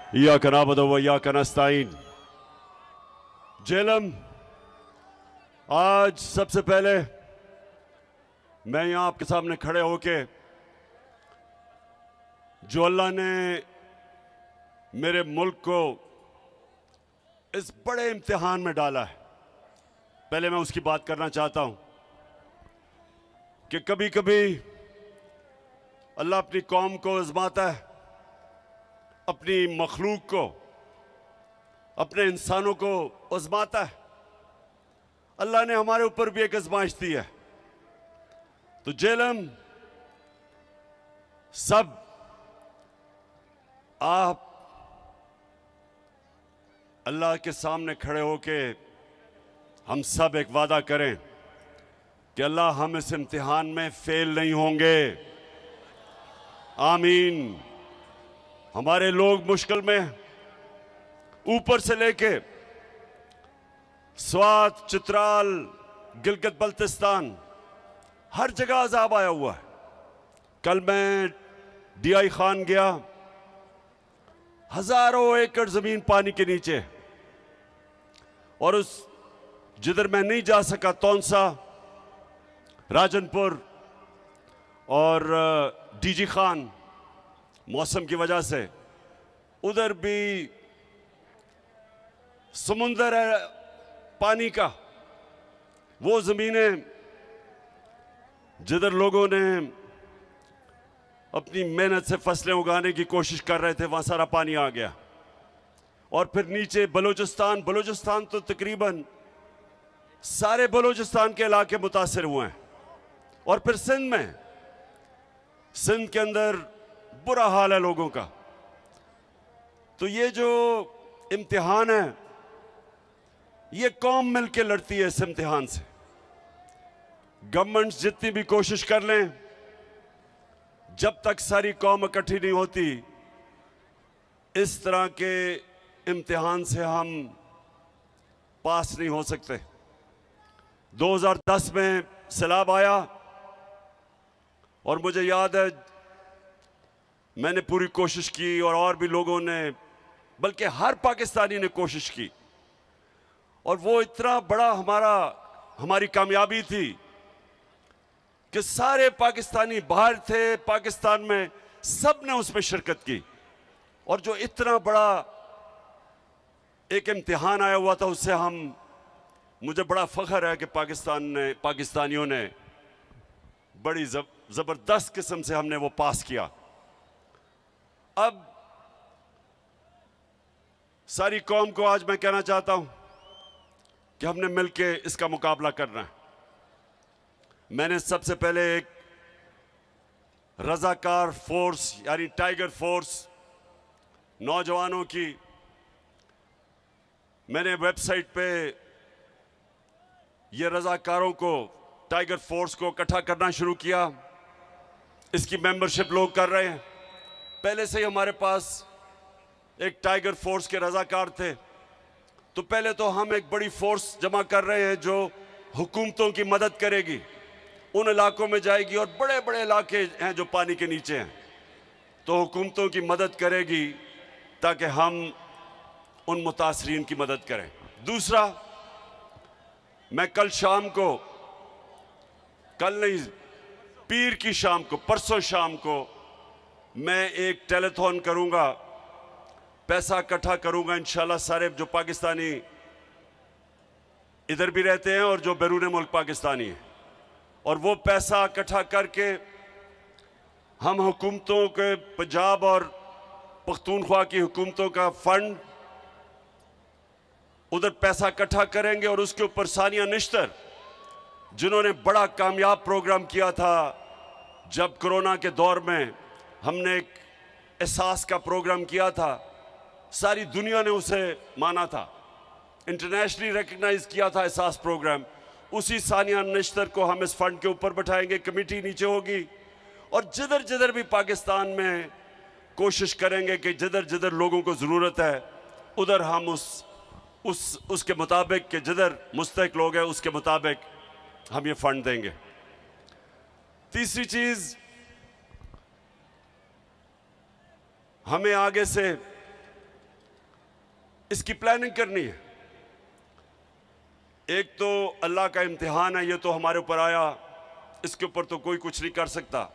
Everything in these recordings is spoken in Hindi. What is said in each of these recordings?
इय्याका नअबुदु व इय्याका नस्तईन। जेलम, आज सबसे पहले मैं यहां आपके सामने खड़े होके जो अल्लाह ने मेरे मुल्क को इस बड़े इम्तिहान में डाला है, पहले मैं उसकी बात करना चाहता हूं कि कभी कभी अल्लाह अपनी कौम को आजमाता है, अपनी मखलूक को, अपने इंसानों को आजमाता है। अल्लाह ने हमारे ऊपर भी एक आजमाइश दी है। तो जेलम, सब आप अल्लाह के सामने खड़े होके हम सब एक वादा करें कि अल्लाह हम इस इम्तिहान में फेल नहीं होंगे। आमीन। हमारे लोग मुश्किल में, ऊपर से लेके स्वात, चित्राल, गिलगित बल्तिस्तान, हर जगह अजाब आया हुआ है। कल मैं डीआई खान गया, हजारों एकड़ जमीन पानी के नीचे, और उस जिधर मैं नहीं जा सका, तौनसा, राजनपुर और डीजी खान, मौसम की वजह से उधर भी समुंदर है पानी का। वो जमीनें जिधर लोगों ने अपनी मेहनत से फसलें उगाने की कोशिश कर रहे थे, वहां सारा पानी आ गया। और फिर नीचे बलूचिस्तान तो तकरीबन सारे बलूचिस्तान के इलाके मुतासिर हुए हैं। और फिर सिंध के अंदर बुरा हाल है लोगों का। तो ये जो इम्तिहान है, ये कौम मिलके लड़ती है इस इम्तिहान से। गवर्नमेंट्स जितनी भी कोशिश कर लें, जब तक सारी कौम इकट्ठी नहीं होती, इस तरह के इम्तिहान से हम पास नहीं हो सकते। 2010 में सैलाब आया और मुझे याद है मैंने पूरी कोशिश की, और भी लोगों ने, बल्कि हर पाकिस्तानी ने कोशिश की। और वो इतना बड़ा हमारी कामयाबी थी कि सारे पाकिस्तानी बाहर थे, पाकिस्तान में सब ने उसमें शिरकत की। और जो इतना बड़ा एक इम्तिहान आया हुआ था, उससे मुझे बड़ा फख्र है कि पाकिस्तानियों ने बड़ी जबरदस्त किस्म से हमने वो पास किया। अब सारी कौम को आज मैं कहना चाहता हूं कि हमने मिलके इसका मुकाबला करना है। मैंने सबसे पहले एक रजाकार फोर्स यानी टाइगर फोर्स नौजवानों की मैंने वेबसाइट पे ये रजाकारों को, टाइगर फोर्स को इकट्ठा करना शुरू किया। इसकी मेंबरशिप लोग कर रहे हैं। पहले से ही हमारे पास एक टाइगर फोर्स के रजाकार थे। तो पहले तो हम एक बड़ी फोर्स जमा कर रहे हैं जो हुकूमतों की मदद करेगी, उन इलाकों में जाएगी, और बड़े बड़े इलाके हैं जो पानी के नीचे हैं, तो हुकूमतों की मदद करेगी ताकि हम उन मुतासरीन की मदद करें। दूसरा, मैं कल शाम को, कल नहीं, पीर की शाम को, परसों शाम को मैं एक टेलीथॉन करूंगा, पैसा इकट्ठा करूंगा इंशाल्लाह। सारे जो पाकिस्तानी इधर भी रहते हैं और जो बैरून मुल्क पाकिस्तानी हैं, और वो पैसा इकट्ठा करके हम हुकूमतों के, पंजाब और पख्तूनख्वा की हुकूमतों का फंड, उधर पैसा इकट्ठा करेंगे। और उसके ऊपर सानिया निश्तर, जिन्होंने बड़ा कामयाब प्रोग्राम किया था जब कोरोना के दौर में हमने एक एहसास का प्रोग्राम किया था, सारी दुनिया ने उसे माना था, इंटरनेशनली रिकग्नाइज किया था एहसास प्रोग्राम। उसी सानिया निश्तर को हम इस फंड के ऊपर बैठाएंगे, कमेटी नीचे होगी, और जिधर जिधर भी पाकिस्तान में कोशिश करेंगे कि जिधर जिधर लोगों को ज़रूरत है, उधर हम उसके मुताबिक के जिधर मुस्तहिक लोग हैं उसके मुताबिक हम ये फंड देंगे। तीसरी चीज़, हमें आगे से इसकी प्लानिंग करनी है। एक तो अल्लाह का इम्तिहान है, ये तो हमारे ऊपर आया, इसके ऊपर तो कोई कुछ नहीं कर सकता।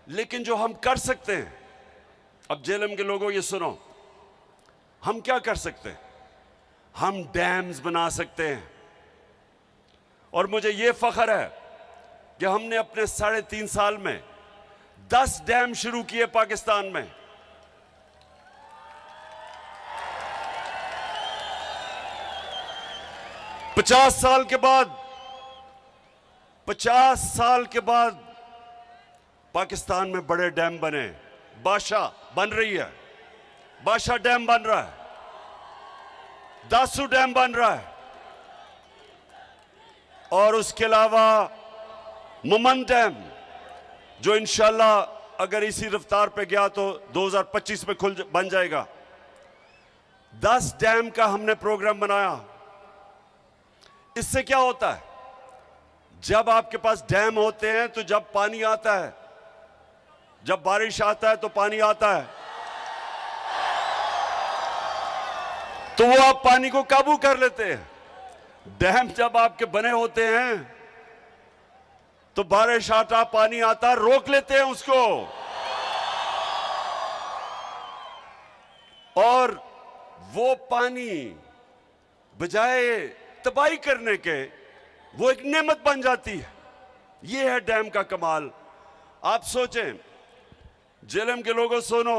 लेकिन जो हम कर सकते हैं, अब जेएलएम के लोगों ये सुनो, हम क्या कर सकते हैं? हम डैम्स बना सकते हैं। और मुझे ये फख्र है कि हमने अपने 3.5 साल में 10 डैम शुरू किए पाकिस्तान में। पचास साल के बाद पाकिस्तान में बड़े डैम बने। बादशाह बन रही है, बादशाह डैम बन रहा है, दासू डैम बन रहा है, और उसके अलावा मुमन डैम, जो इंशाल्लाह अगर इसी रफ्तार पे गया तो 2025 में बन जाएगा। 10 डैम का हमने प्रोग्राम बनाया। इससे क्या होता है? जब आपके पास डैम होते हैं तो जब पानी आता है, जब बारिश आता है तो पानी आता है, तो वो आप पानी को काबू कर लेते हैं। डैम जब आपके बने होते हैं तो बारिश आता, पानी आता, रोक लेते हैं उसको, और वो पानी बजाय तबाही करने के वो एक नेमत बन जाती है। ये है डैम का कमाल। आप सोचें, जेएलएम के लोगों सुनो,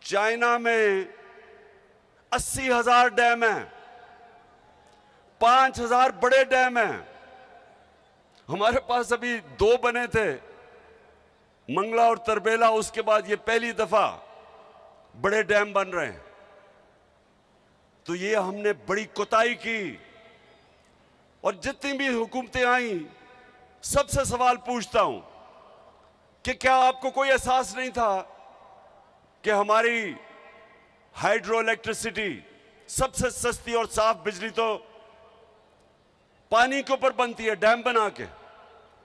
चाइना में 80,000 डैम हैं, 5,000 बड़े डैम हैं। हमारे पास अभी 2 बने थे, मंगला और तरबेला, उसके बाद ये पहली दफा बड़े डैम बन रहे हैं। तो ये हमने बड़ी कोताही की। और जितनी भी हुकूमतें आई, सबसे सवाल पूछता हूं कि क्या आपको कोई एहसास नहीं था कि हमारी हाइड्रो इलेक्ट्रिसिटी, सबसे सस्ती और साफ बिजली तो पानी के ऊपर बनती है, डैम बना के।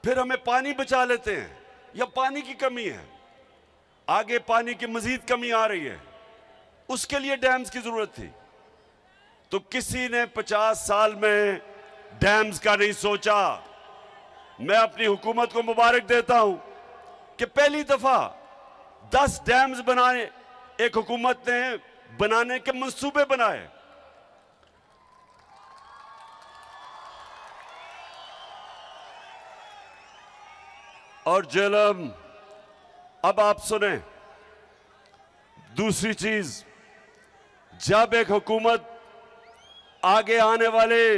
फिर हमें पानी बचा लेते हैं, या पानी की कमी है, आगे पानी की मजीद कमी आ रही है, उसके लिए डैम्स की जरूरत थी। तो किसी ने 50 साल में डैम्स का नहीं सोचा। मैं अपनी हुकूमत को मुबारक देता हूं कि पहली दफा 10 डैम्स बनाए एक हुकूमत ने बनाने के मंसूबे बनाए। और जेएलएम, अब आप सुने दूसरी चीज, जब एक हुकूमत आगे आने वाले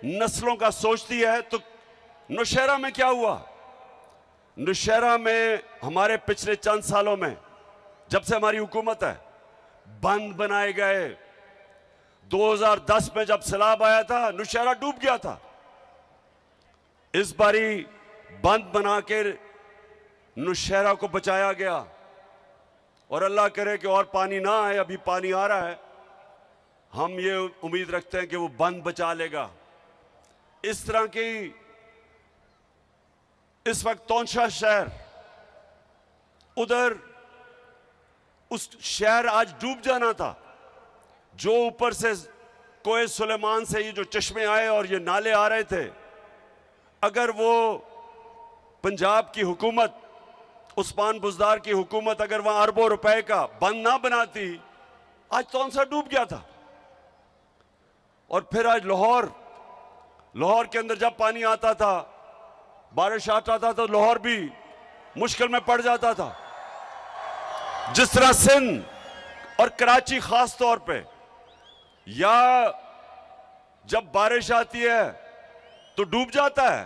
नस्लों का सोचती है, तो नौशहरा में क्या हुआ? नौशहरा में हमारे पिछले चंद सालों में, जब से हमारी हुकूमत है, बंद बनाए गए। 2010 में जब सैलाब आया था, नौशहरा डूब गया था। इस बारी बंद बना के नौशहरा को बचाया गया, और अल्लाह करे कि और पानी ना आए। अभी पानी आ रहा है, हम ये उम्मीद रखते हैं कि वो बंद बचा लेगा। इस तरह की इस वक्त तौंशा शहर, उधर उस शहर आज डूब जाना था, जो ऊपर से कोए सुलेमान से ये जो चश्मे आए और ये नाले आ रहे थे, अगर वो पंजाब की हुकूमत, उस्मान बुज़दार की हुकूमत अगर वहां अरबों रुपए का बंद ना बनाती, आज तौंसा डूब गया था। और फिर आज लाहौर के अंदर जब पानी आता था, बारिश आता था, तो लाहौर भी मुश्किल में पड़ जाता था। जिस तरह सिंध और कराची खास तौर पे, या जब बारिश आती है तो डूब जाता है,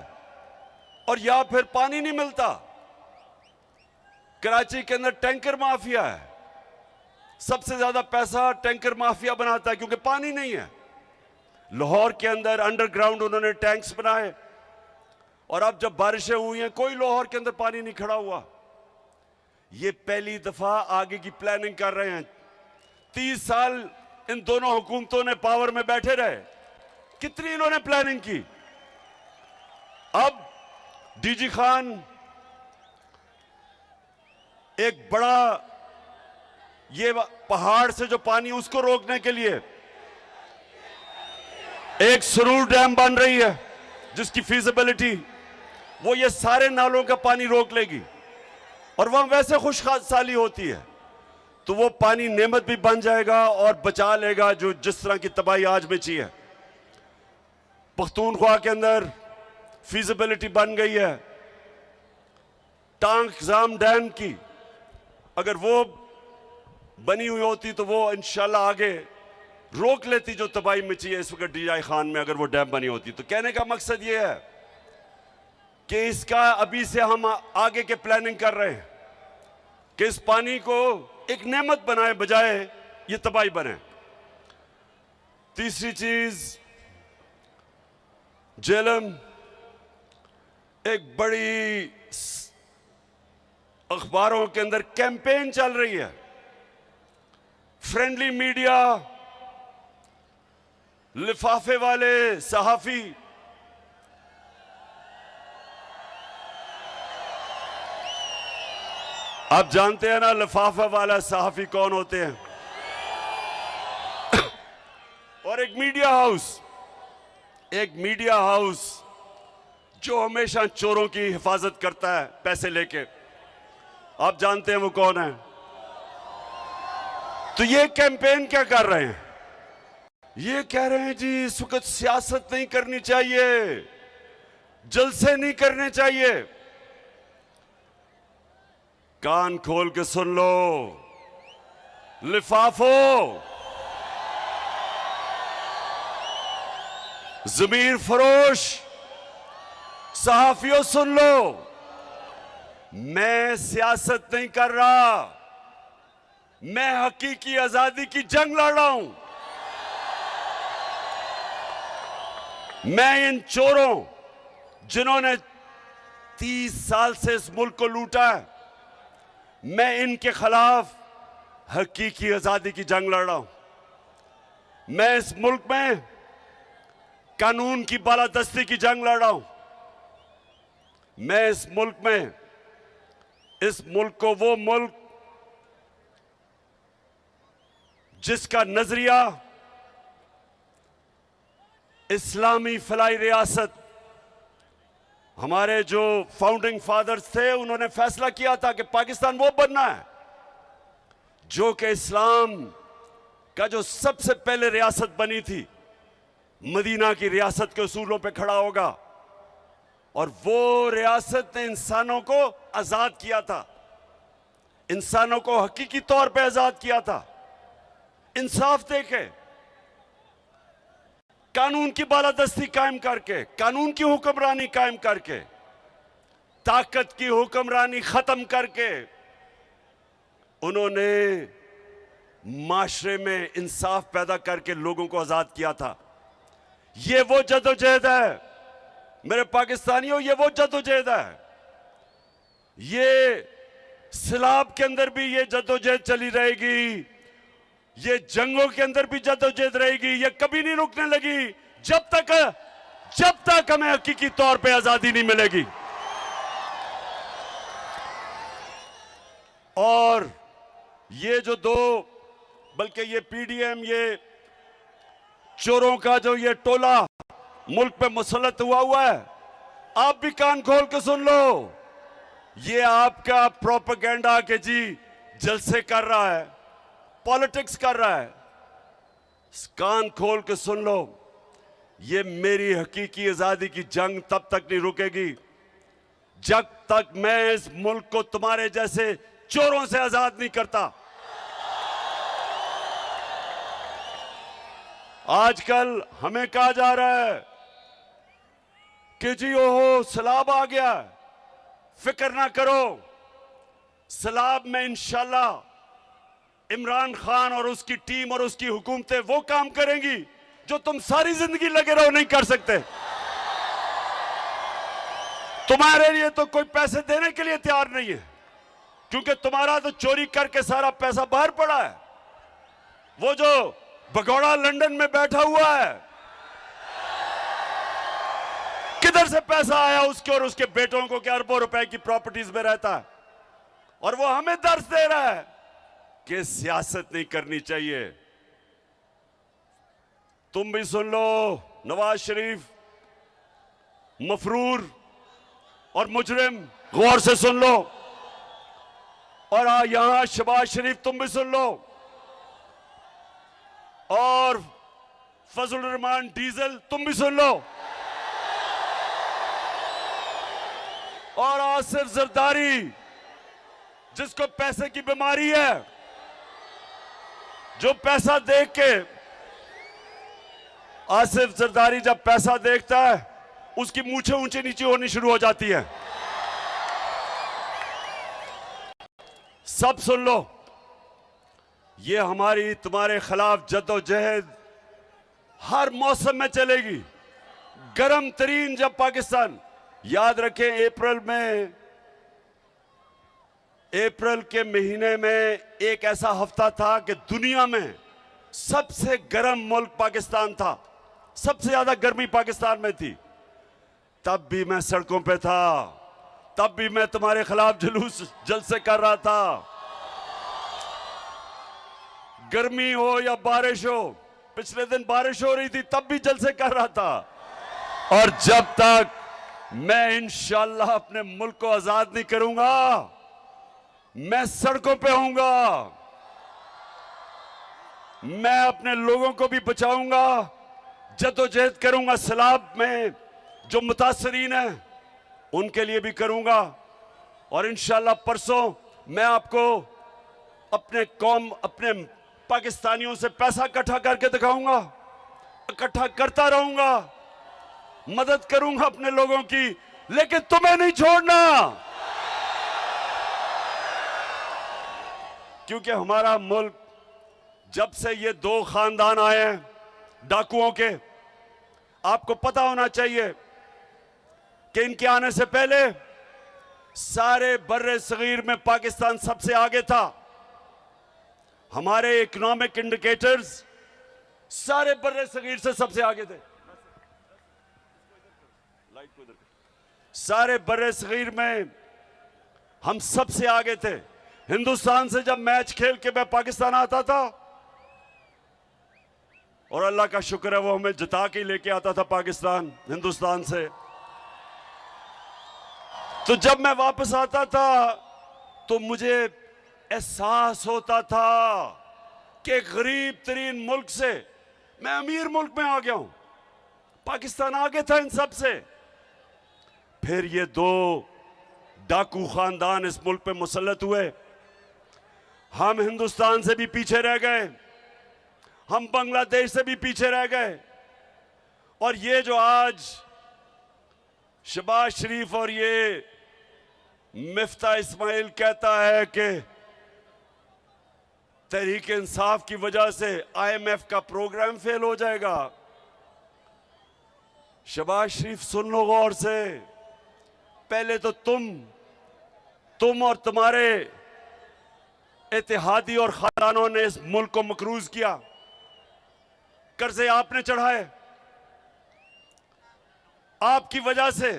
और या फिर पानी नहीं मिलता। कराची के अंदर टैंकर माफिया है, सबसे ज्यादा पैसा टैंकर माफिया बनाता है, क्योंकि पानी नहीं है। लाहौर के अंदर अंडरग्राउंड उन्होंने टैंक्स बनाए, और अब जब बारिशें हुई हैं, कोई लाहौर के अंदर पानी नहीं खड़ा हुआ। ये पहली दफा आगे की प्लानिंग कर रहे हैं। 30 साल इन दोनों हुकूमतों ने पावर में बैठे रहे, कितनी इन्होंने प्लानिंग की। अब डीजी खान एक बड़ा ये पहाड़ से जो पानी उसको रोकने के लिए एक सुरूर डैम बन रही है जिसकी फीजिबिलिटी वो ये सारे नालों का पानी रोक लेगी और वहां वैसे खुशहाली होती है तो वो पानी नेमत भी बन जाएगा और बचा लेगा जो जिस तरह की तबाही आज मची है। पख्तूनख्वा के अंदर फीजिबिलिटी बन गई है टांग जाम डैम की, अगर वो बनी हुई होती तो वो इंशाल्लाह आगे रोक लेती जो तबाही मची है इस वक्त डीआई खान में, अगर वो डैम बनी होती। तो कहने का मकसद ये है कि इसका अभी से हम आगे के प्लानिंग कर रहे हैं कि इस पानी को एक नेमत बनाए बजाय ये तबाही बने। तीसरी चीज, जेलम एक बड़ी अखबारों के अंदर कैंपेन चल रही है, फ्रेंडली मीडिया, लिफाफे वाले सहाफी, आप जानते हैं ना लिफाफा वाला सहाफी कौन होते हैं। और एक मीडिया हाउस जो हमेशा चोरों की हिफाजत करता है पैसे लेके, आप जानते हैं वो कौन है। तो ये कैंपेन क्या कर रहे हैं, ये कह रहे हैं जी इस वक्त सियासत नहीं करनी चाहिए, जलसे नहीं करने चाहिए। कान खोल के सुन लो लिफाफो, जमीर फरोश सहाफियों सुन लो, मैं सियासत नहीं कर रहा, मैं हकीकी आजादी की जंग लड़ रहा हूं। मैं इन चोरों जिन्होंने 30 साल से इस मुल्क को लूटा है, मैं इनके खिलाफ हकीकी आजादी की जंग लड़ रहा हूं। मैं इस मुल्क में कानून की बालादस्ती की जंग लड़ रहा हूं। मैं इस मुल्क को वो मुल्क जिसका नजरिया इस्लामी फलाई रियासत, हमारे जो फाउंडिंग फादर्स थे उन्होंने फैसला किया था कि पाकिस्तान वो बनना है जो कि इस्लाम का जो सबसे पहले रियासत बनी थी मदीना की रियासत के उसूलों पे खड़ा होगा, और वो रियासत ने इंसानों को आजाद किया था, इंसानों को हकीकी तौर पे आजाद किया था, इंसाफ देके, कानून की बालादस्ती कायम करके, कानून की हुक्मरानी कायम करके, ताकत की हुक्मरानी खत्म करके उन्होंने माशरे में इंसाफ पैदा करके लोगों को आजाद किया था। ये वो जदोजहद है मेरे पाकिस्तानियों, ये वो जदोजहद है। ये सिलाब के अंदर भी ये जदोजहद चली रहेगी, ये जंगों के अंदर भी जदोजहद रहेगी, ये कभी नहीं रुकने लगी जब तक हमें हकीकी तौर पे आजादी नहीं मिलेगी। और ये जो बल्कि ये पीडीएम, ये चोरों का जो ये टोला मुल्क पे मुसल्लत हुआ है, आप भी कान खोल के सुन लो, ये आपका प्रोपेगेंडा के जी जलसे कर रहा है, पॉलिटिक्स कर रहा है। कान खोल के सुन लो, ये मेरी हकीकी आजादी की जंग तब तक नहीं रुकेगी जब तक मैं इस मुल्क को तुम्हारे जैसे चोरों से आजाद नहीं करता। आजकल हमें कहा जा रहा है कि जी ओहो सैलाब आ गया, फिक्र ना करो, सैलाब में इंशाल्लाह इमरान खान और उसकी टीम और उसकी हुकूमतें वो काम करेंगी जो तुम सारी जिंदगी लगे रहो नहीं कर सकते। तुम्हारे लिए तो कोई पैसे देने के लिए तैयार नहीं है, क्योंकि तुम्हारा तो चोरी करके सारा पैसा बाहर पड़ा है। वो जो भगोड़ा लंदन में बैठा हुआ है, किधर से पैसा आया उसके और उसके बेटों को कि अरबों रुपए की प्रॉपर्टीज में रहता है, और वो हमें दर्श दे रहा है कि सियासत नहीं करनी चाहिए। तुम भी सुन लो, नवाज शरीफ मफरूर और मुजरिम, गौर से सुन लो। और यहां शहबाज शरीफ तुम भी सुन लो, और फजल रहमान डीजल तुम भी सुन लो, और आसिफ जरदारी जिसको पैसे की बीमारी है, जो पैसा देख के, आसिफ जरदारी जब पैसा देखता है उसकी मूछें ऊंची नीचे होनी शुरू हो जाती है। सब सुन लो, ये हमारी तुम्हारे खिलाफ जद्दोजहद हर मौसम में चलेगी। गर्म तरीन जब पाकिस्तान, याद रखें अप्रैल के महीने में एक ऐसा हफ्ता था कि दुनिया में सबसे गर्म मुल्क पाकिस्तान था, सबसे ज्यादा गर्मी पाकिस्तान में थी। तब भी मैं सड़कों पे था, तब भी मैं तुम्हारे खिलाफ जुलूस जलसे कर रहा था। गर्मी हो या बारिश हो, पिछले दिन बारिश हो रही थी तब भी जलसे कर रहा था। और जब तक मैं इंशाअल्लाह अपने मुल्क को आजाद नहीं करूंगा, मैं सड़कों पे होऊंगा, मैं अपने लोगों को भी बचाऊंगा, जद्दोजहद करूंगा। सैलाब में जो मुतासरीन हैं उनके लिए भी करूंगा। और इंशाअल्लाह परसों मैं आपको अपने पाकिस्तानियों से पैसा इकट्ठा करके दिखाऊंगा, इकट्ठा करता रहूंगा, मदद करूंगा अपने लोगों की, लेकिन तुम्हें नहीं छोड़ना। क्योंकि हमारा मुल्क, जब से ये दो खानदान आए हैं डाकुओं के, आपको पता होना चाहिए कि इनके आने से पहले सारे बर्रे सगीर में पाकिस्तान सबसे आगे था। हमारे इकोनॉमिक इंडिकेटर्स सारे बर्रे सगीर से सबसे आगे थे। सारे बर्रे सगीर में हम सबसे आगे थे। हिंदुस्तान से जब मैच खेल के मैं पाकिस्तान आता था, और अल्लाह का शुक्र है वो हमें जिता के लेके आता था पाकिस्तान हिंदुस्तान से, तो जब मैं वापस आता था तो मुझे एहसास होता था कि गरीब तरीन मुल्क से मैं अमीर मुल्क में आ गया हूं। पाकिस्तान आगे था इन सब से। फिर ये दो डाकू खानदान इस मुल्क पे मुसल्लत हुए। हम हिंदुस्तान से भी पीछे रह गए, हम बांग्लादेश से भी पीछे रह गए। और ये जो आज शहबाज शरीफ और ये मिफ्ता इस्माइल कहता है कि तहरीक इंसाफ की वजह से IMF का प्रोग्राम फेल हो जाएगा, शहबाज शरीफ सुन लो गौर से। पहले तो तुम और तुम्हारे इत्तेहादी और खानदानों ने इस मुल्क को मकरूज किया, कर्जे आपने चढ़ाए, आपकी वजह से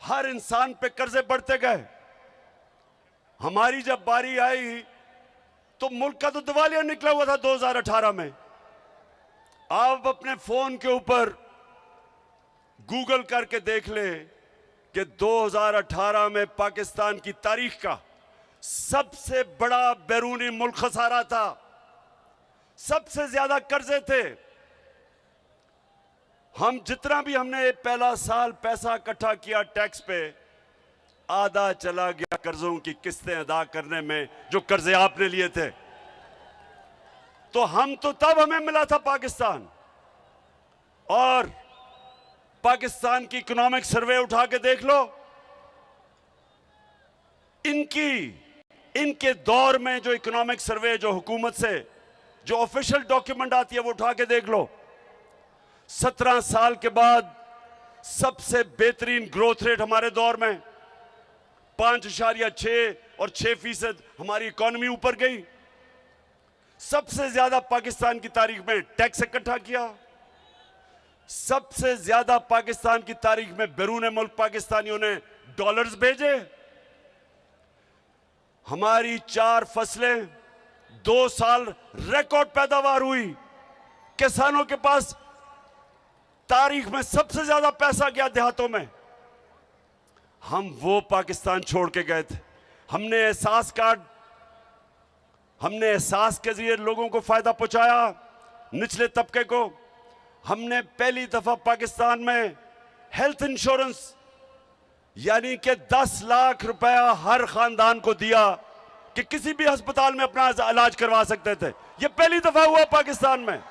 हर इंसान पे कर्जे बढ़ते गए। हमारी जब बारी आई तो मुल्क का तो दिवालिया निकला हुआ था 2018 में। आप अपने फोन के ऊपर गूगल करके देख ले कि 2018 में पाकिस्तान की तारीख का सबसे बड़ा बैरूनी मुल्क खसारा था, सबसे ज्यादा कर्जे थे। हम जितना भी हमने पहला साल पैसा इकट्ठा किया टैक्स पे, आधा चला गया कर्जों की किस्तें अदा करने में जो कर्जे आपने लिए थे। तो तब हमें मिला था पाकिस्तान। और पाकिस्तान की इकोनॉमिक सर्वे उठा के देख लो, इनके दौर में जो इकोनॉमिक सर्वे, जो हुकूमत से जो ऑफिशियल डॉक्यूमेंट आती है वो उठा के देख लो। 17 साल के बाद सबसे बेहतरीन ग्रोथ रेट हमारे दौर में 5.6 और 6% हमारी इकोनॉमी ऊपर गई। सबसे ज्यादा पाकिस्तान की तारीख में टैक्स इकट्ठा किया, सबसे ज्यादा पाकिस्तान की तारीख में बैरून मुल्क पाकिस्तानियों ने डॉलर्स भेजे। हमारी 4 फसलें 2 साल रिकॉर्ड पैदावार हुई, किसानों के पास तारीख में सबसे ज्यादा पैसा गया देहातों में। हम वो पाकिस्तान छोड़ के गए थे। हमने एहसास के जरिए लोगों को फायदा पहुंचाया, निचले तबके को। हमने पहली दफा पाकिस्तान में हेल्थ इंश्योरेंस यानी कि 10 लाख रुपया हर खानदान को दिया कि किसी भी अस्पताल में अपना इलाज करवा सकते थे। यह पहली दफा हुआ पाकिस्तान में।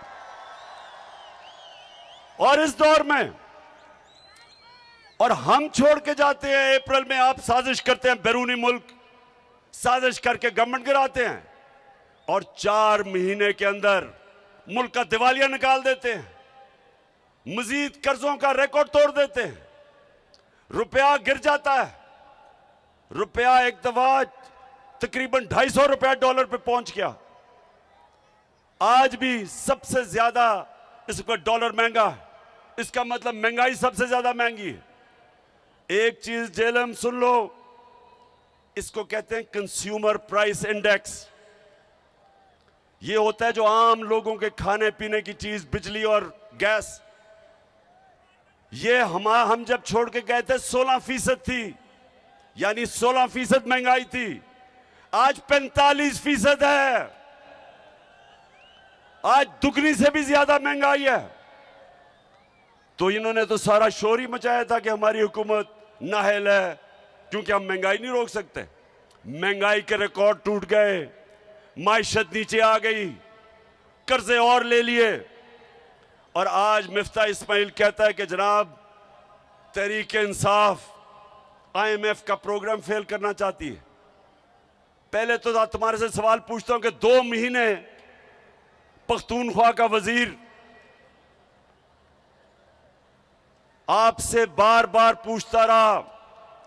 और इस दौर में, और हम छोड़ के जाते हैं अप्रैल में, आप साजिश करते हैं, बैरूनी मुल्क साजिश करके गवर्नमेंट गिराते हैं और 4 महीने के अंदर मुल्क का दिवालिया निकाल देते हैं, मजीद कर्जों का रिकॉर्ड तोड़ देते हैं, रुपया गिर जाता है। रुपया एक दफा तकरीबन 250 रुपया डॉलर पे पहुंच गया। आज भी सबसे ज्यादा इस वक्त डॉलर महंगा है। इसका मतलब महंगाई सबसे ज्यादा महंगी है। एक चीज जेलम सुन लो, इसको कहते हैं कंज्यूमर प्राइस इंडेक्स। ये होता है जो आम लोगों के खाने पीने की चीज, बिजली और गैस। ये हम जब छोड़ के गए थे 16% थी, यानी 16% महंगाई थी। आज 45% है। आज दुगनी से भी ज्यादा महंगाई है। तो इन्होंने तो सारा शोर ही मचाया था कि हमारी हुकूमत नाअहल है क्योंकि हम महंगाई नहीं रोक सकते। महंगाई के रिकॉर्ड टूट गए, माइशत नीचे आ गई, कर्जे और ले लिए। और आज मिफ्ता इस्माइल कहता है कि जनाब तहरीक इंसाफ IMF का प्रोग्राम फेल करना चाहती है। पहले तो तुम्हारे से सवाल पूछता हूं कि 2 महीने पख्तूनख्वा का वजीर आपसे बार बार पूछता रहा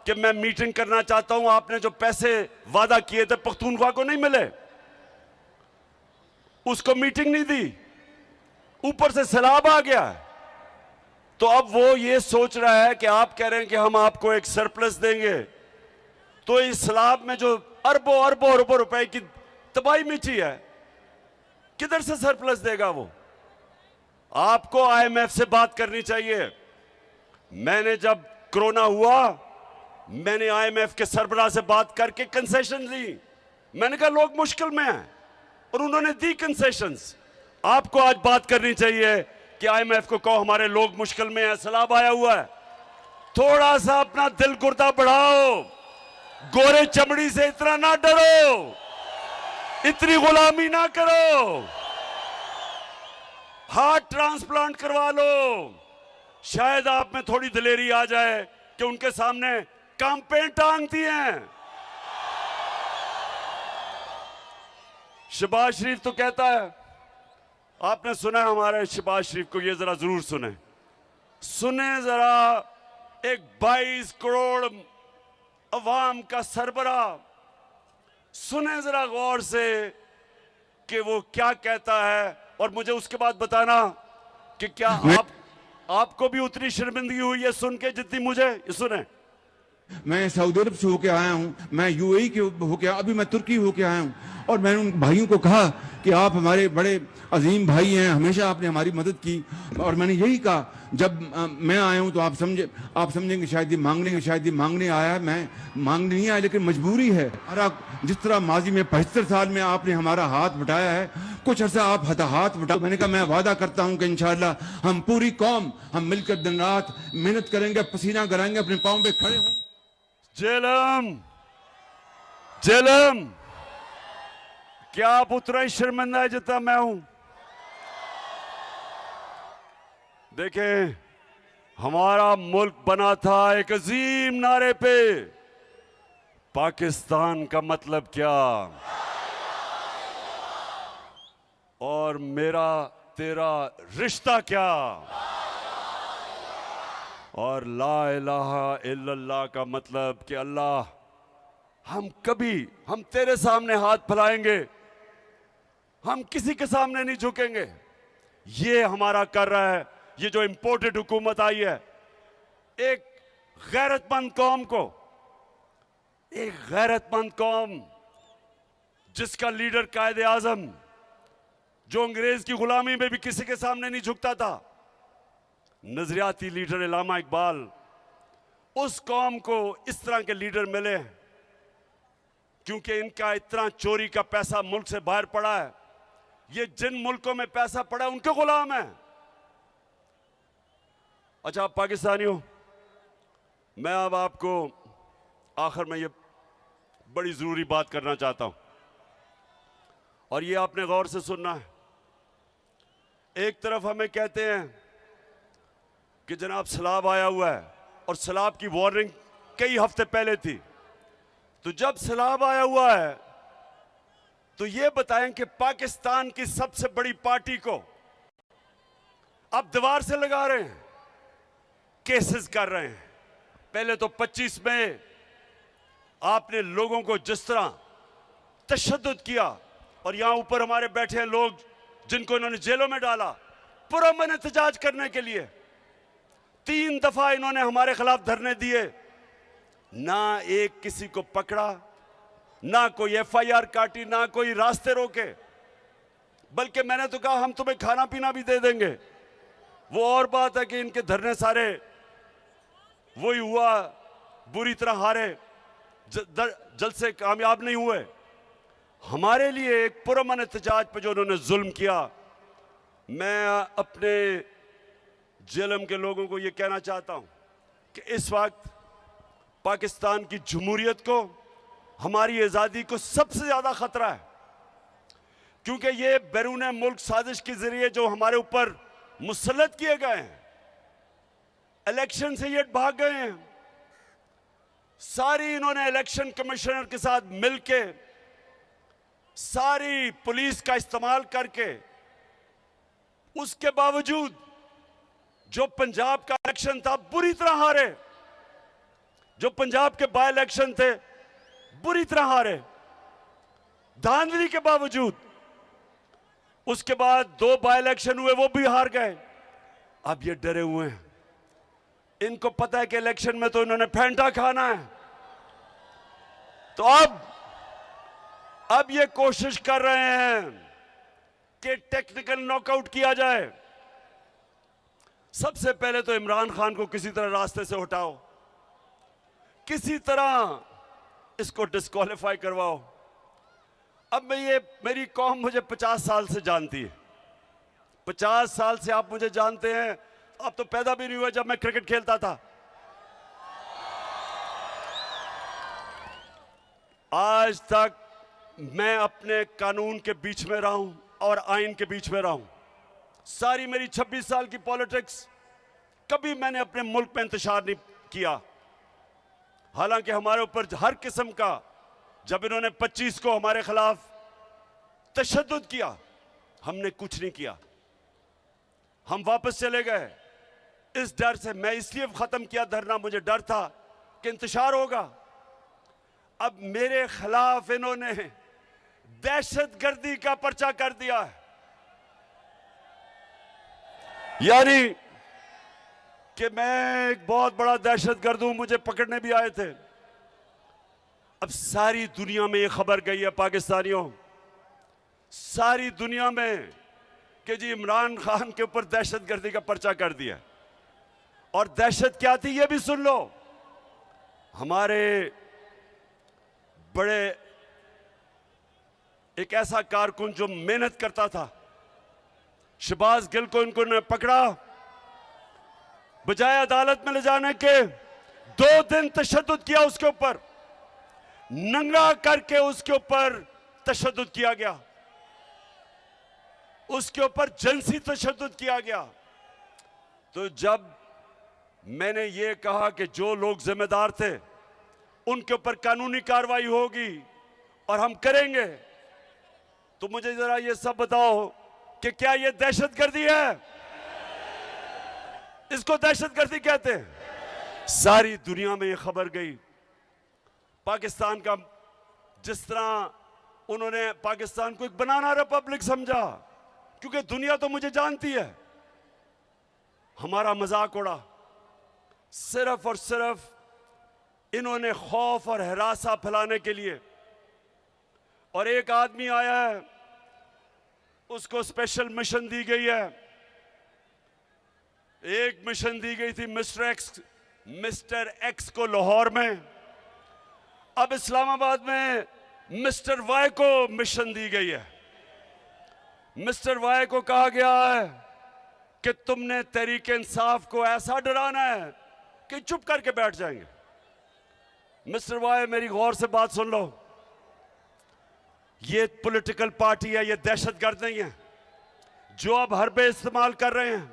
कि मैं मीटिंग करना चाहता हूं, आपने जो पैसे वादा किए थे पख्तूनख्वा को नहीं मिले, उसको मीटिंग नहीं दी, ऊपर से सैलाब आ गया। तो अब वो ये सोच रहा है कि आप कह रहे हैं कि हम आपको एक सरप्लस देंगे, तो इस सैलाब में जो अरबों अरबों रुपए की तबाही मची है, किधर से सरप्लस देगा वो? आपको IMF से बात करनी चाहिए। मैंने जब कोरोना हुआ, मैंने IMF के सरबराह से बात करके कंसेशन ली। मैंने कहा लोग मुश्किल में हैं, और उन्होंने दी कंसेशंस। आपको आज बात करनी चाहिए कि IMF को कहो हमारे लोग मुश्किल में हैं, सैलाब आया हुआ है, थोड़ा सा अपना दिल गुर्दा बढ़ाओ, गोरे चमड़ी से इतना ना डरो, इतनी गुलामी ना करो, हार्ट ट्रांसप्लांट करवा लो। शायद आप में थोड़ी दिलेरी आ जाए कि उनके सामने कैंपेन टांग दी हैं। शहबाज शरीफ तो कहता है, आपने सुना है हमारे शहबाज शरीफ को, ये जरा जरूर सुने जरा, एक 22 करोड़ अवाम का सरबराह, सुने जरा गौर से कि वो क्या कहता है, और मुझे उसके बाद बताना कि क्या आपको भी उतनी शर्मिंदगी हुई है सुन के जितनी मुझे। सुने, मैं सऊदी अरब से होके आया हूँ, मैं UAE के होके, अभी मैं तुर्की होके आया हूँ, और मैंने उन भाइयों को कहा कि आप हमारे बड़े अजीम भाई हैं, हमेशा आपने हमारी मदद की। और मैंने यही कहा, जब मैं आया हूँ तो आप समझेंगे शायद ये मांगने आया है। मैं मांगने नहीं आया, लेकिन मजबूरी है। जिस तरह माजी में 75 साल में आपने हमारा हाथ बटाया है, कुछ अर्सा आप हाथ बटा। मैंने कहा मैं वादा करता हूँ कि इंशाअल्लाह हम पूरी कौम हम मिलकर दिन रात मेहनत करेंगे, पसीना गराएंगे, अपने पाँव पे खड़े होंगे। जेलम, क्या आप उतना ही शर्मिंदा है जितना मैं हूं? देखें, हमारा मुल्क बना था एक अजीम नारे पे, पाकिस्तान का मतलब क्या, और मेरा तेरा रिश्ता क्या, और ला इलाहा इल्लल्लाह का मतलब कि अल्लाह, हम तेरे सामने हाथ फैलाएंगे, हम किसी के सामने नहीं झुकेंगे। ये हमारा कर रहा है ये जो इंपोर्टेड हुकूमत आई है। एक गैरतमंद कौम जिसका लीडर कायदे आजम, जो अंग्रेज की गुलामी में भी किसी के सामने नहीं झुकता था, नजरियाती लीडर अल्लामा इकबाल, उस कौम को इस तरह के लीडर मिले क्योंकि इनका इतना चोरी का पैसा मुल्क से बाहर पड़ा है। ये जिन मुल्कों में पैसा पड़ा है उनके गुलाम है। अच्छा पाकिस्तानियों, मैं अब आपको आखिर में ये बड़ी जरूरी बात करना चाहता हूं और ये आपने गौर से सुनना है। एक तरफ हमें कहते हैं कि जनाब सैलाब आया हुआ है और सैलाब की वार्निंग कई हफ्ते पहले थी, तो जब सैलाब आया हुआ है तो ये बताएं कि पाकिस्तान की सबसे बड़ी पार्टी को आप दीवार से लगा रहे हैं, केसेस कर रहे हैं। पहले तो 25 में आपने लोगों को जिस तरह तशद्दुद किया और यहां ऊपर हमारे बैठे हैं लोग जिनको इन्होंने जेलों में डाला पुरअमन एहतजाज करने के लिए। 3 दफा इन्होंने हमारे खिलाफ धरने दिए, ना एक किसी को पकड़ा, ना कोई FIR काटी, ना कोई रास्ते रोके, बल्कि मैंने तो कहा हम तुम्हें खाना पीना भी दे देंगे। वो और बात है कि इनके धरने सारे वही हुआ, बुरी तरह हारे, जल्द से कामयाब नहीं हुए। हमारे लिए एक पुरअमन एहतजाज पे जो उन्होंने जुल्म किया, मैं अपने जेलम के लोगों को ये कहना चाहता हूं कि इस वक्त पाकिस्तान की जमहूरियत को, हमारी आज़ादी को सबसे ज़्यादा खतरा है, क्योंकि ये बैरून मुल्क साजिश के जरिए जो हमारे ऊपर मुसल्लत किए गए हैं, इलेक्शन से ये भाग गए हैं। सारी इन्होंने इलेक्शन कमिश्नर के साथ मिलके, सारी पुलिस का इस्तेमाल करके, उसके बावजूद जो पंजाब का इलेक्शन था बुरी तरह हारे, जो पंजाब के बाय इलेक्शन थे बुरी तरह हारे, धांधली के बावजूद। उसके बाद 2 बाय इलेक्शन हुए, वो भी हार गए। अब ये डरे हुए हैं, इनको पता है कि इलेक्शन में तो इन्होंने फेंटा खाना है, तो अब ये कोशिश कर रहे हैं कि टेक्निकल नॉकआउट किया जाए। सबसे पहले तो इमरान खान को किसी तरह रास्ते से हटाओ, किसी तरह इसको डिस्क्वालीफाई करवाओ। अब मेरी कौम मुझे 50 साल से जानती है, 50 साल से आप मुझे जानते हैं। अब तो पैदा भी नहीं हुआ जब मैं क्रिकेट खेलता था। आज तक मैं अपने कानून के बीच में रहा हूं और आइन के बीच में रहा हूं। सारी मेरी 26 साल की पॉलिटिक्स कभी मैंने अपने मुल्क में इंतशार नहीं किया। हालांकि हमारे ऊपर हर किस्म का, जब इन्होंने 25 को हमारे खिलाफ तशद्दुद किया, हमने कुछ नहीं किया, हम वापस चले गए इस डर से। मैं इसलिए खत्म किया धरना, मुझे डर था कि इंतशार होगा। अब मेरे खिलाफ इन्होंने दहशतगर्दी का पर्चा कर दिया है, यानी कि मैं एक बहुत बड़ा दहशतगर्द हूं, मुझे पकड़ने भी आए थे। अब सारी दुनिया में ये खबर गई है पाकिस्तानियों, सारी दुनिया में, कि जी इमरान खान के ऊपर दहशतगर्दी का पर्चा कर दिया। और दहशत क्या थी ये भी सुन लो। हमारे बड़े एक ऐसा कारकुन जो मेहनत करता था, शहबाज गिल को इनको ने पकड़ा, बजाय अदालत में ले जाने के 2 दिन तशद्दुद किया उसके ऊपर, नंगा करके उसके ऊपर तशद्दुद किया गया, उसके ऊपर जिनसी तशद्दुद किया गया। तो जब मैंने ये कहा कि जो लोग जिम्मेदार थे उनके ऊपर कानूनी कार्रवाई होगी और हम करेंगे, तो मुझे जरा ये सब बताओ कि क्या ये दहशतगर्दी है? इसको दहशतगर्दी कहते हैं। सारी दुनिया में ये खबर गई। पाकिस्तान का, जिस तरह उन्होंने पाकिस्तान को एक बनाना रिपब्लिक समझा, क्योंकि दुनिया तो मुझे जानती है, हमारा मजाक उड़ा। सिर्फ और सिर्फ इन्होंने खौफ और हरासा फैलाने के लिए और एक आदमी आया है, उसको स्पेशल मिशन दी गई है। एक मिशन दी गई थी मिस्टर एक्स को लाहौर में, अब इस्लामाबाद में मिस्टर वाई को मिशन दी गई है। मिस्टर वाई को कहा गया है कि तुमने तहरीक इंसाफ को ऐसा डराना है कि चुप करके बैठ जाएंगे। मिस्टर वाई, मेरी गौर से बात सुन लो, ये पॉलिटिकल पार्टी है, ये दहशतगर्द नहीं है। जो अब हरबे इस्तेमाल कर रहे हैं,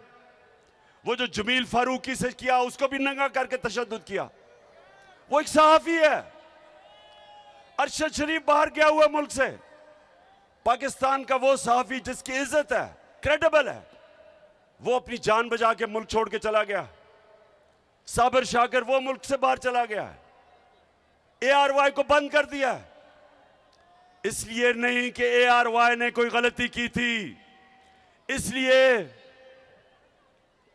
वो जो जमील फारूकी से किया उसको भी नंगा करके तशद्दुद किया, वो एक सहाफी है। अरशद शरीफ बाहर गया हुआ मुल्क से, पाकिस्तान का वो सहाफी जिसकी इज्जत है, क्रेडिबल है, वो अपनी जान बचा के मुल्क छोड़ के चला गया। साबिर शाकिर वो मुल्क से बाहर चला गया है। ARY को बंद कर दिया है, इसलिए नहीं कि ARY ने कोई गलती की थी, इसलिए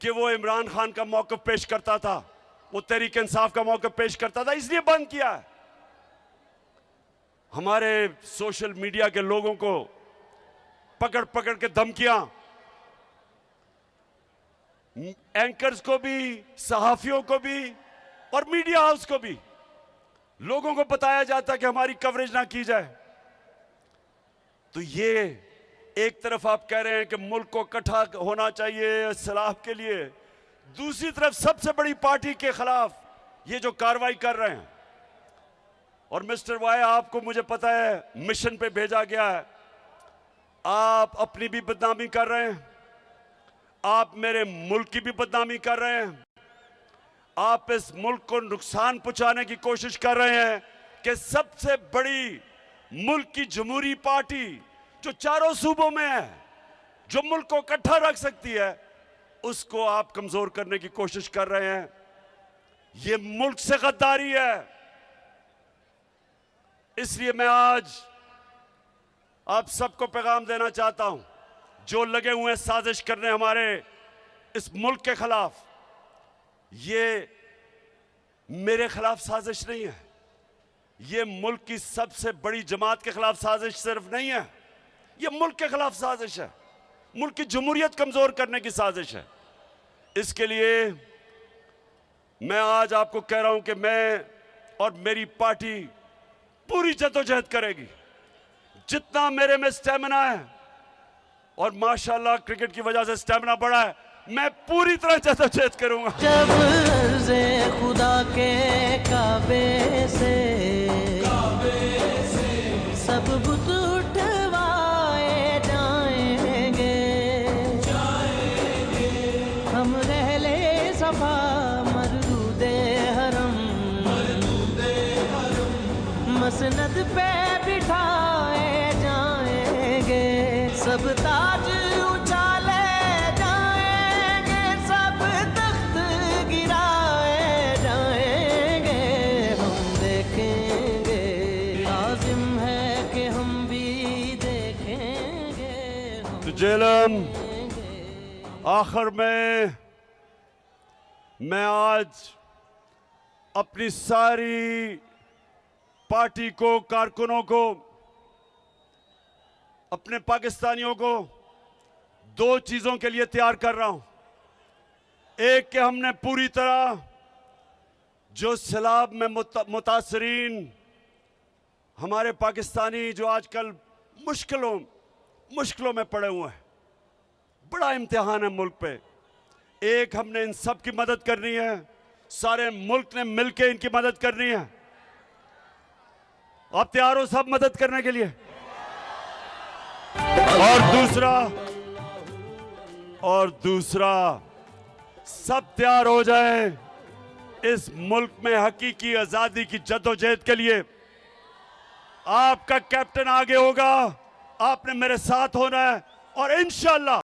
कि वो इमरान खान का मौक़िफ़ पेश करता था, वो तहरीक इंसाफ का मौक़िफ़ पेश करता था, इसलिए बंद किया है। हमारे सोशल मीडिया के लोगों को पकड़ पकड़ के धमकियां, एंकर्स को भी, सहाफियों को भी और मीडिया हाउस को भी, लोगों को बताया जाता कि हमारी कवरेज ना की जाए। तो ये एक तरफ आप कह रहे हैं कि मुल्क को इकट्ठा होना चाहिए सलाह के लिए, दूसरी तरफ सबसे बड़ी पार्टी के खिलाफ ये जो कार्रवाई कर रहे हैं। और मिस्टर वाई, आपको मुझे पता है मिशन पे भेजा गया है, आप अपनी भी बदनामी कर रहे हैं, आप मेरे मुल्क की भी बदनामी कर रहे हैं, आप इस मुल्क को नुकसान पहुंचाने की कोशिश कर रहे हैं कि सबसे बड़ी मुल्क की जमहूरी पार्टी जो चारों सूबों में है, जो मुल्क को इकट्ठा रख सकती है, उसको आप कमजोर करने की कोशिश कर रहे हैं। ये मुल्क से गद्दारी है। इसलिए मैं आज आप सबको पैगाम देना चाहता हूं, जो लगे हुए हैं साजिश करने हमारे इस मुल्क के खिलाफ, ये मेरे खिलाफ साजिश नहीं है, ये मुल्क की सबसे बड़ी जमात के खिलाफ साजिश सिर्फ नहीं है, ये मुल्क के खिलाफ साजिश है, मुल्क की जमहूरियत कमजोर करने की साजिश है। इसके लिए मैं आज आपको कह रहा हूं कि मैं और मेरी पार्टी पूरी जद्दोजहद करेगी, जितना मेरे में स्टेमिना है, और माशाल्लाह क्रिकेट की वजह से स्टेमिना बढ़ा है, मैं पूरी तरह जद्दोजहद करूंगा। जब अर्ज़े खुदा के काबे से सब बुत उठवाए जाएंगे, हम रहले सफा मरदूदे हरम मसनद पे बिठाए जाएंगे, सब ताज उछाले जाएंगे, सब तख्त गिराए जाएंगे, हम देखेंगे, लाजिम है कि हम भी देखेंगे, हम तो जेलम देखेंगे। आखिर में मैं आज अपनी सारी पार्टी को, कारकुनों को, अपने पाकिस्तानियों को दो चीजों के लिए तैयार कर रहा हूं। एक कि हमने पूरी तरह जो सैलाब में मुतासरीन हमारे पाकिस्तानी जो आजकल मुश्किलों में पड़े हुए हैं, बड़ा इम्तिहान है मुल्क पे, एक हमने इन सब की मदद करनी है, सारे मुल्क ने मिलकर इनकी मदद करनी है। आप तैयार हो सब मदद करने के लिए? और दूसरा सब तैयार हो जाए इस मुल्क में हकीकी आजादी की जद्दोजहद के लिए। आपका कैप्टन आगे होगा, आपने मेरे साथ होना है और इंशाअल्लाह